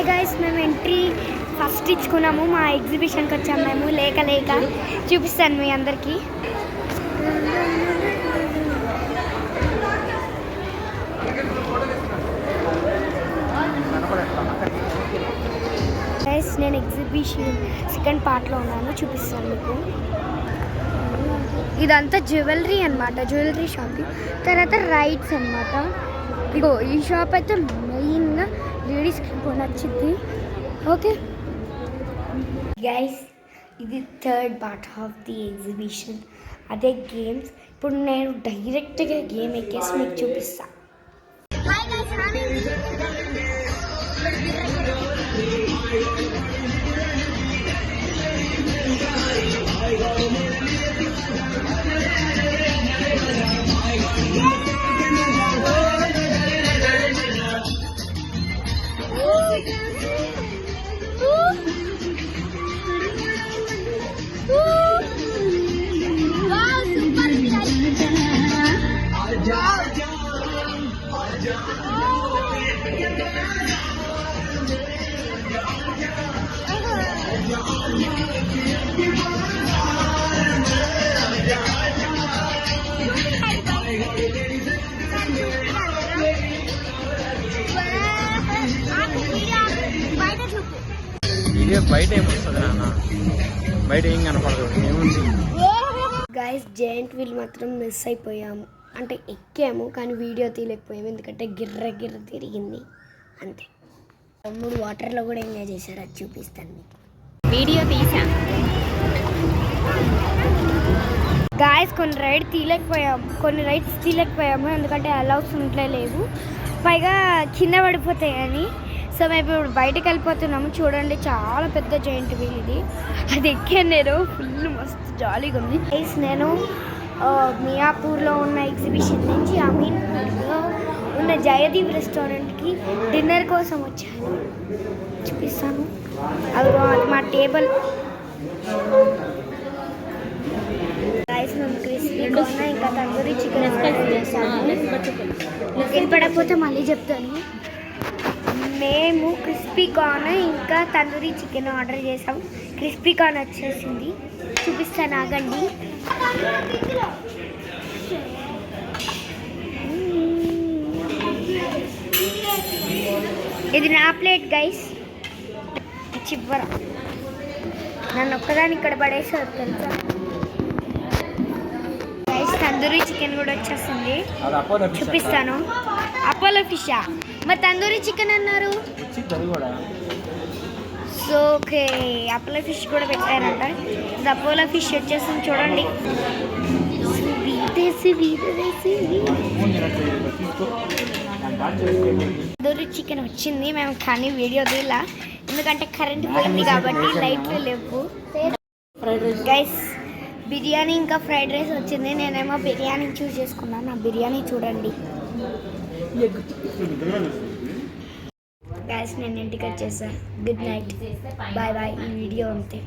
Guys మేము entry first ఇచ్చుకున్నాము. మా ఎగ్జిబిషన్కి వచ్చాము మేము. లేక చూపిస్తాను మీ అందరికీ. గైస్ నేను ఎగ్జిబిషన్ సెకండ్ పార్ట్లో ఉన్నాను, చూపిస్తాను మీకు. ఇదంతా జ్యువెలరీ అనమాట, జ్యువెలరీ షాపింగ్. తర్వాత రైడ్స్ అనమాట. ఇగో ఈ షాప్ అయితే మెయిన్గా లేడీస్కి నచ్చింది. ఓకే గైస్, ఇది third part of the exhibition, అదే గేమ్స్. ఇప్పుడు నేను డైరెక్ట్గా గేమ్ ఎక్కేసి మీకు చూపిస్తాను. బయట ఏమొస్తుంది నాన్న, బయట ఏం కనపడదు. గైస్ జెయింట్ వీల్ మాత్రం మిస్ అయిపోయాము. అంటే ఎక్కాము కానీ వీడియో తీయలేకపోయాము, ఎందుకంటే గిర్ర తిరిగింది అంతే. తమ్ముడు వాటర్లో కూడా ఎంజాయ్ చేశారు, అది చూపిస్తాను మీకు. వీడియో తీసాను గాయస్. కొన్ని రైడ్స్ తీయలేకపోయాము ఎందుకంటే అలౌస్ లేవు, పైగా కింద పడిపోతాయి అని. సో మేము ఇప్పుడు బయటకు వెళ్ళిపోతున్నాము. చూడండి చాలా పెద్ద జెయింట్ వీల్ ఇది, అది ఎక్కాను నేను. ఫుల్ మస్తు జాలీగా ఉంది గైస్. నేను మియాపూర్లో ఉన్న ఎగ్జిబిషన్ నుంచి అమీన్పూర్లో ఉన్న జయదీప్ రెస్టారెంట్కి డిన్నర్ కోసం వచ్చాను, చూపిస్తాను. అది మా టేబుల్. గైస్ మేము క్రిస్పీ కార్న్ ఇంకా తందూరి చికెన్ వినపడకపోతే మళ్ళీ చెప్తాను. మేము క్రిస్పీ కార్న్ ఇంకా తందూరి చికెన్ ఆర్డర్ చేసాం. క్రిస్పీ కార్న్ వచ్చేసింది, చూపిస్తాను ఆగండి. ఇది నా ప్లేట్ గైస్. చివర నన్ను ఒక్కదాన్ని ఇక్కడ పడేసారు తెలుసా గైస్. తందూరి చికెన్ కూడా వచ్చేసింది, చూపిస్తాను. అపోలో ఫిషా, మరి తందూరి చికెన్ అన్నారు. సో ఓకే, అపోలో ఫిష్ కూడా పెట్టారంట. ఇది అపోలో ఫిష్ వచ్చేసింది చూడండి. తందూరి చికెన్ వచ్చింది. మేము కానీ వీడియో తీలా, ఎందుకంటే కరెంట్ పోయింది కాబట్టి లైట్లు లేవు. గైస్ బిర్యానీ ఇంకా ఫ్రైడ్ రైస్ వచ్చింది. నేనేమో బిర్యానీ చూస్ చేసుకున్నాను. నా బిర్యానీ చూడండి గైస్. నేను ఇంటికి వచ్చేసాను. Good night, bye bye. ఈ వీడియో అంతే.